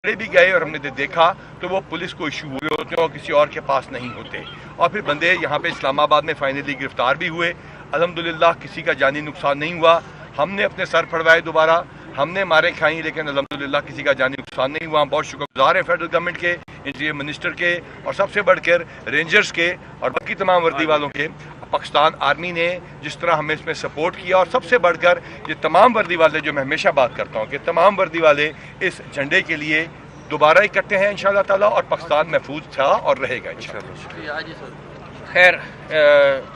भी गए और हमने देखा तो वो पुलिस को इशू हुए होते हैं और किसी और के पास नहीं होते। और फिर बंदे यहाँ पे इस्लामाबाद में फाइनली गिरफ्तार भी हुए। अल्हम्दुलिल्लाह किसी का जानी नुकसान नहीं हुआ। हमने अपने सर फड़वाए दोबारा, हमने मारे खाई, लेकिन अल्हम्दुलिल्लाह किसी का जानी नुकसान नहीं हुआ। हम बहुत शुक्रगुजार हैं फेडरल गवर्नमेंट के, इंटीरियर मिनिस्टर के और सबसे बढ़कर रेंजर्स के और बाकी तमाम वर्दी वालों के। पाकिस्तान आर्मी ने जिस तरह हमें इसमें सपोर्ट किया, और सबसे बढ़कर ये तमाम वर्दी वाले, जो मैं हमेशा बात करता हूँ कि तमाम वर्दी वाले इस झंडे के लिए दोबारा इकट्ठे हैं इंशाअल्लाह ताला, और पाकिस्तान महफूज था और रहेगा इंशाअल्लाह। खैर,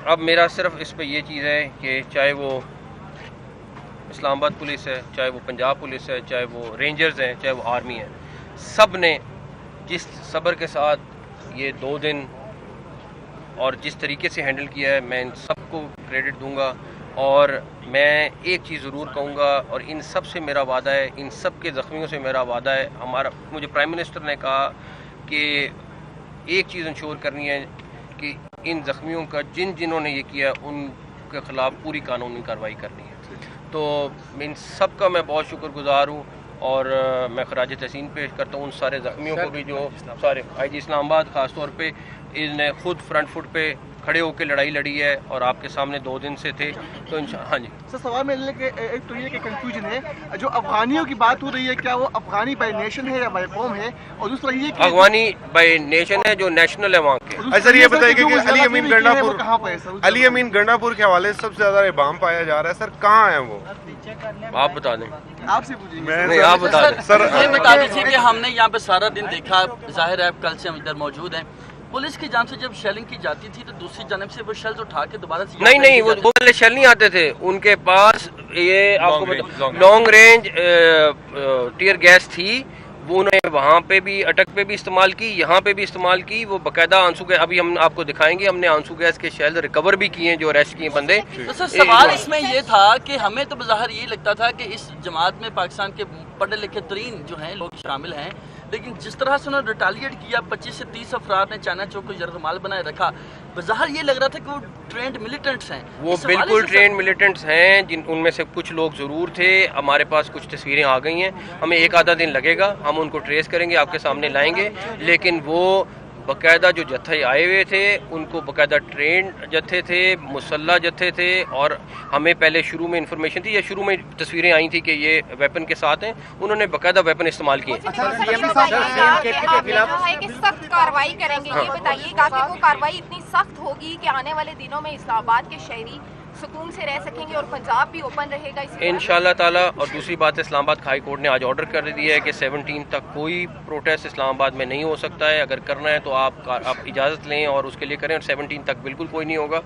अब मेरा सिर्फ इस पे ये चीज़ है कि चाहे वो इस्लामाबाद पुलिस है, चाहे वो पंजाब पुलिस है, चाहे वो रेंजर्स हैं, चाहे वो आर्मी है, सब ने जिस सब्र के साथ ये 2 दिन और जिस तरीके से हैंडल किया है, मैं इन सबको क्रेडिट दूंगा। और मैं एक चीज़ ज़रूर कहूँगा, और इन सब से मेरा वादा है, इन सब के ज़ख्मियों से मेरा वादा है। मुझे प्राइम मिनिस्टर ने कहा कि एक चीज़ इंश्योर करनी है कि इन ज़ख्मियों का जिन्होंने ये किया उनके ख़िलाफ़ पूरी कानूनी कार्रवाई करनी है। तो इन सब का मैं बहुत शुक्रगुजार हूँ, और मैं खराज तहसीन पेश करता हूँ उन सारे ज़ख्मियों को भी जो सारे IG इस्लामाबाद ख़ास तौर पे इन्हें खुद फ्रंट फुट पे खड़े होकर लड़ाई लड़ी है और आपके सामने 2 दिन से थे। तो हाँ जी सर, सवाल मेरे लिए एक तो ये कि कंफ्यूजन है, जो अफगानियों की बात हो रही है, क्या वो अफगानी बाय नेशन है या बाय कौम है? और दूसरा ये कि अफगानी बाय नेशन है, जो नेशनल है वहाँ के। सर ये बताइए कि अली अमीन गंडापुर, कहाँ पर है सर? अली अमीन गंडापुर के हवाले से सबसे ज्यादा इबाम पाया जा रहा है, सर कहाँ है वो? आप बता दें, आपसे पूछेंगे। नहीं आप बता दें सर। ये बता दीजिए कि हमने यहाँ पे सारा दिन देखा, जाहिर है कल से हम इधर मौजूद हैं, पुलिस की जान से जब शेलिंग की जाती थी तो दूसरी जानब से वो शेल्स उठा के दोबारा से नहीं वो पहले शेल नहीं आते थे उनके पास, ये आपको लॉन्ग रेंज टीयर गैस थी, वो उन्होंने वहाँ पे भी अटक पे भी इस्तेमाल की, यहाँ पे भी इस्तेमाल की। वो बाकायदा आंसू गैस, अभी हम आपको दिखाएंगे, हमने आंसू गैस के शेल रिकवर भी किए हैं जो अरेस्ट किए बंदे। तो सर सवाल इसमें ये था कि हमें तो बज़ाहिर ये लगता था कि इस जमात में पाकिस्तान के पढ़े लिखे तरीन जो हैं लोग शामिल हैं, लेकिन जिस तरह से उन्होंने रिटालिएट किया, 25 से 30 अफराद ने चाइना चौक को यरगमाल बनाए रखा, बज़ाहिर ये लग रहा था कि वो ट्रेंड मिलिटेंट्स हैं। वो बिल्कुल ट्रेंड मिलिटेंट्स हैं, उनमें से कुछ लोग ज़रूर थे। हमारे पास कुछ तस्वीरें आ गई हैं, हमें 1 आधा दिन लगेगा, हम उनको ट्रेस करेंगे, आपके सामने लाएंगे। लेकिन वो बाकायदा जो जत्थे आए हुए थे, उनको बाकायदा ट्रेंड जत्थे थे, मुसल्ला जत्थे थे, और हमें पहले शुरू में इंफॉर्मेशन थी या शुरू में तस्वीरें आई थी कि ये वेपन के साथ हैं, उन्होंने बाकायदा वेपन इस्तेमाल किए। सख्त कार्रवाई करेंगे, ये बताइएगा कि वो कार्रवाई इतनी सख्त होगी कि आने वाले दिनों में इस्लामाबाद के शहरी सुकून से रह सकेंगे और पंजाब भी ओपन रहेगा इंशाअल्लाह ताला। और दूसरी बात, इस्लामाबाद हाई कोर्ट ने आज ऑर्डर कर दिया है कि 17 तक कोई प्रोटेस्ट इस्लामाबाद में नहीं हो सकता है। अगर करना है तो आप इजाज़त लें और उसके लिए करें, और 17 तक बिल्कुल कोई नहीं होगा।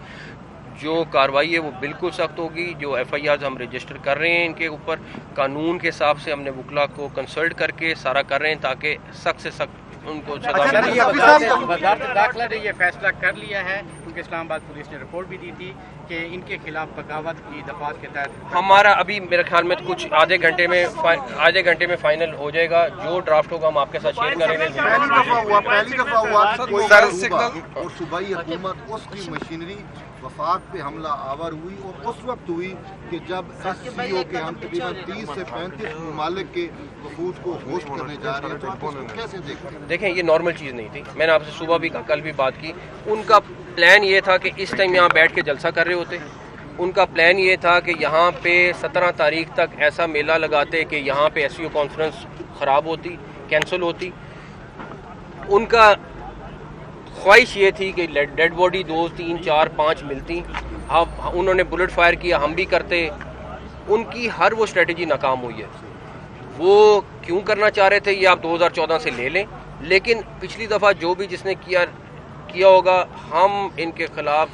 जो कार्रवाई है वो बिल्कुल सख्त होगी। जो FIRs हम रजिस्टर कर रहे हैं इनके ऊपर, कानून के हिसाब से हमने वकला को कंसल्ट करके सारा कर रहे हैं ताकि सख्त से सख्त उनको सजा मिले। वज़ारत दाखिला ने ये फैसला कर लिया है, क्योंकि इस्लामाबाद पुलिस ने रिपोर्ट भी दी थी कि इनके खिलाफ बगावत की दफात के तहत हमारा अभी मेरे ख्याल में कुछ आधे घंटे में फाइनल हो जाएगा। जो ड्राफ्ट होगा हम आपके साथ शेयर करेंगे। पहली दफा हुआ और सूबाई हुकूमत उसकी मशीनरी वफाक पे हमला आवर हुई, और उस वक्त हुई कि जब SCO के हम तकरीबन 30 से 35 ममालिक के वफूद को होस्ट करने जा रहे हैं, तो कैसे देखें ये नॉर्मल चीज़ नहीं थी। मैंने आपसे सुबह भी कल भी बात की, उनका प्लान ये था कि इस टाइम यहाँ बैठ के जलसा कर रहे होते। उनका प्लान ये था कि यहाँ पे 17 तारीख तक ऐसा मेला लगाते कि यहाँ पे SCO कॉन्फ्रेंस ख़राब होती, कैंसिल होती। उनका ख्वाहिश ये थी कि डेड बॉडी 2, 3, 4, 5 मिलती। अब उन्होंने बुलेट फायर किया, हम भी करते। उनकी हर वो स्ट्रेटजी नाकाम हुई है। वो क्यों करना चाह रहे थे ये आप 2014 से ले लें, लेकिन पिछली दफ़ा जो भी जिसने किया होगा, हम इनके खिलाफ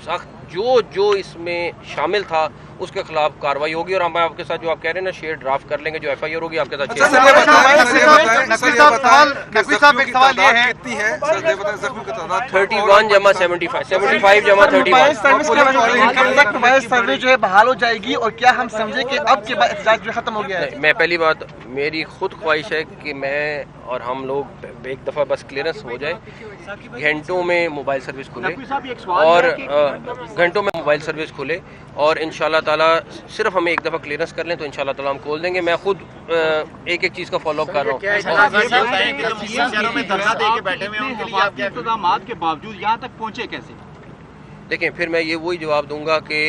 सख्त जो इसमें शामिल था उसके खिलाफ कार्रवाई होगी। और हम आपके साथ जो आप कह रहे हैं ना, शेयर ड्राफ्ट कर लेंगे, जो FIR होगी आपके साथ। 31 जमा 75 जमा 31 सर्वे जो है बहाल हो जाएगी, और क्या हम समझे कि अब के बाद एहतजाज जो खत्म हो गया है? मैं पहली बात, मेरी खुद ख्वाहिश है कि मैं और हम लोग एक दफ़ा बस क्लियरेंस हो जाए, घंटों में मोबाइल सर्विस खुले, और घंटों में मोबाइल सर्विस खुले, और इंशाल्लाह ताला सिर्फ हमें एक दफ़ा क्लियरेंस कर लें तो इंशाल्लाह ताला हम खोल देंगे। मैं खुद एक चीज़ का फॉलो अप कर रहा हूँ। इंतजाम के बावजूद यहाँ तक पहुँचे कैसे? देखें, फिर मैं ये वही जवाब दूंगा कि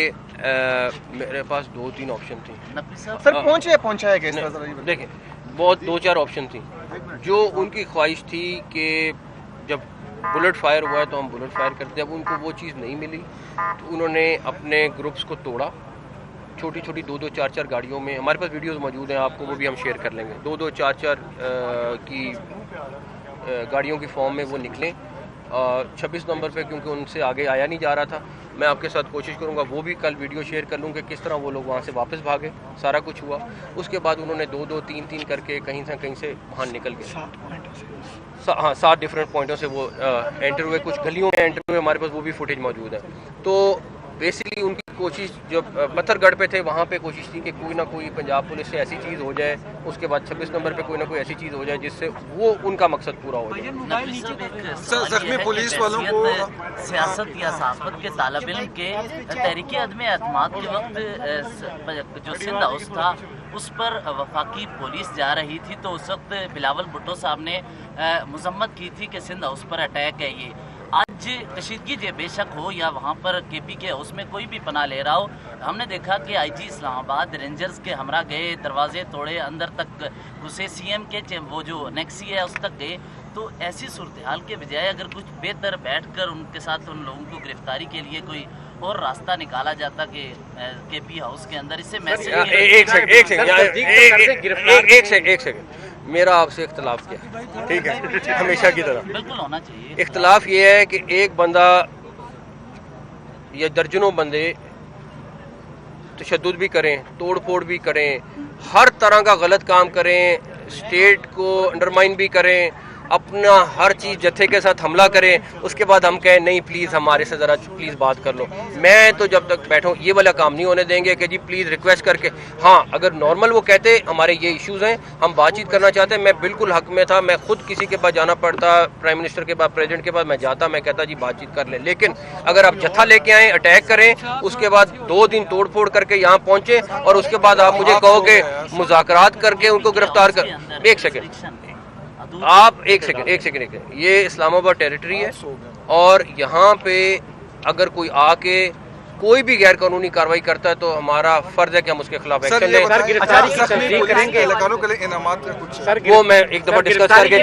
मेरे पास 2-3 ऑप्शन थी। सर पहुंचाया कैसे? देखें, बहुत 2-4 ऑप्शन थी। जो उनकी ख्वाहिश थी कि जब बुलेट फायर हुआ है तो हम बुलेट फायर करते, जब उनको वो चीज़ नहीं मिली तो उन्होंने अपने ग्रुप्स को तोड़ा। छोटी छोटी 2-2, 4-4 गाड़ियों में, हमारे पास वीडियोस मौजूद हैं, आपको वो भी हम शेयर कर लेंगे। 2-2, 4-4 की गाड़ियों की फॉर्म में वो निकलें 26 नंबर पे, क्योंकि उनसे आगे आया नहीं जा रहा था। मैं आपके साथ कोशिश करूंगा वो भी कल वीडियो शेयर कर लूँ कि किस तरह वो लोग वहाँ से वापस भागे, सारा कुछ हुआ। उसके बाद उन्होंने 2-2, 3-3 करके कहीं से कहीं से बाहर निकल गए। 7 डिफरेंट पॉइंटों से वो एंटर हुए, कुछ गलियों में एंटर हुए, हमारे पास वो भी फुटेज मौजूद है। तो बेसिकली उनकी कोशिश जब पत्थरगढ़ पे थे वहाँ पे कोशिश थी कि कोई ना कोई पंजाब पुलिस से ऐसी चीज़ हो जाए, उसके बाद 26 नंबर पे कोई ना कोई ऐसी चीज़ हो जाए जिससे वो उनका मकसद पूरा हो जाए। जख्मी पुलिस वालों को सियासत या साहबत के तालब इल्म के तहरीक अदम एतमाद के वक्त जो सिंध हाउस था उस पर वफाकी पुलिस जा रही थी, तो उस वक्त बिलावल भुट्टो साहब ने मजम्मत की थी कि सिंध हाउस पर अटैक है। ये आज कशीदगी जे बेशक हो या वहाँ पर केपी के हाउस में कोई भी पनाह ले रहा हो, हमने देखा कि आईजी इस्लामाबाद रेंजर्स के हमरा गए, दरवाजे तोड़े, अंदर तक घुसे, सीएम के वो जो नेक्सी है उस तक गए। तो ऐसी सूरत हाल के बजाय अगर कुछ बेहतर बैठकर उनके साथ उन लोगों को गिरफ्तारी के लिए कोई और रास्ता निकाला जाता कि केपी हाउस के अंदर, इससे मैसेज एक सेकंड मेरा आपसे इख्तलाफ क्या है, ठीक है, हमेशा की तरह बिल्कुल होना चाहिए। इख्तलाफ ये है कि एक बंदा या दर्जनों बंदे तशद्दुद भी करें, तोड़ फोड़ भी करें, हर तरह का गलत काम करें, स्टेट को अंडरमाइन भी करें, अपना हर चीज़ जत्थे के साथ हमला करें, उसके बाद हम कहें नहीं प्लीज़ हमारे से ज़रा प्लीज़ बात कर लो। मैं तो जब तक बैठूँ ये वाला काम नहीं होने देंगे कि जी प्लीज़ रिक्वेस्ट करके। हाँ, अगर नॉर्मल वो कहते हमारे ये इश्यूज़ हैं, हम बातचीत करना चाहते हैं, मैं बिल्कुल हक में था, मैं खुद किसी के पास जाना पड़ता, प्राइम मिनिस्टर के पास, प्रेसिडेंट के पास मैं जाता, मैं कहता जी बातचीत कर लें। लेकिन अगर आप जत्था लेके आएँ, अटैक करें, उसके बाद 2 दिन तोड़ फोड़ करके यहाँ पहुँचे और उसके बाद आप मुझे कहो कि मुज़ाकरात करके उनको गिरफ्तार कर। एक सेकेंड आप एक सेकंड ये इस्लामाबाद टेरिटरी है और यहाँ पे अगर कोई आके कोई भी गैर कानूनी कार्रवाई करता है तो हमारा फर्ज है कि हम उसके खिलाफ एक्शन लें। गिरफ्तारी की तस्दीक करेंगे, वो मैं एक दफा डिस्कस करके